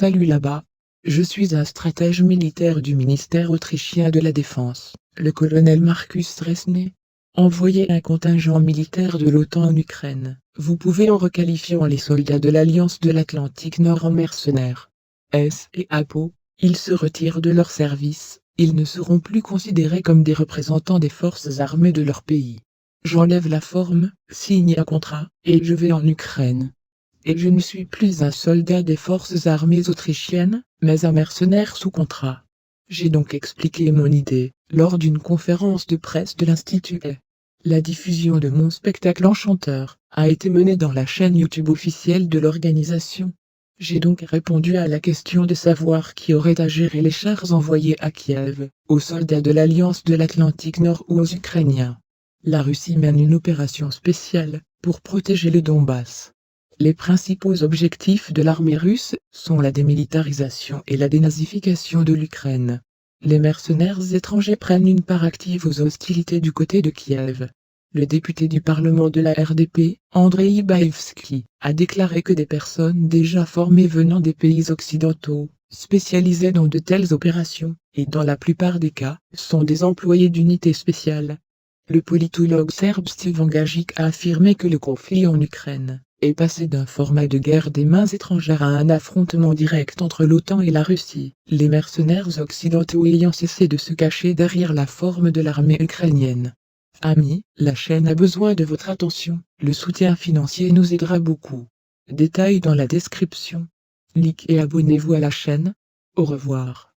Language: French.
Salut là-bas. Je suis un stratège militaire du ministère autrichien de la Défense, le colonel Marcus Resnay. Envoyez un contingent militaire de l'OTAN en Ukraine. Vous pouvez en requalifiant les soldats de l'Alliance de l'Atlantique Nord en mercenaires. S et APO, ils se retirent de leur service, ils ne seront plus considérés comme des représentants des forces armées de leur pays. J'enlève la forme, signe un contrat, et je vais en Ukraine. Et je ne suis plus un soldat des forces armées autrichiennes, mais un mercenaire sous contrat. J'ai donc expliqué mon idée, lors d'une conférence de presse de l'Institut. La diffusion de mon spectacle enchanteur a été menée dans la chaîne YouTube officielle de l'organisation. J'ai donc répondu à la question de savoir qui aurait à gérer les chars envoyés à Kiev, aux soldats de l'Alliance de l'Atlantique Nord ou aux Ukrainiens. La Russie mène une opération spéciale pour protéger le Donbass. Les principaux objectifs de l'armée russe sont la démilitarisation et la dénazification de l'Ukraine. Les mercenaires étrangers prennent une part active aux hostilités du côté de Kiev. Le député du Parlement de la RDP, Andrei Baevski, a déclaré que des personnes déjà formées venant des pays occidentaux, spécialisées dans de telles opérations, et dans la plupart des cas, sont des employés d'unités spéciales. Le politologue serbe Stevan Gajic a affirmé que le conflit en Ukraine est passé d'un format de guerre des mains étrangères à un affrontement direct entre l'OTAN et la Russie, les mercenaires occidentaux ayant cessé de se cacher derrière la forme de l'armée ukrainienne. Amis, la chaîne a besoin de votre attention, le soutien financier nous aidera beaucoup. Détails dans la description. Likez et abonnez-vous à la chaîne. Au revoir.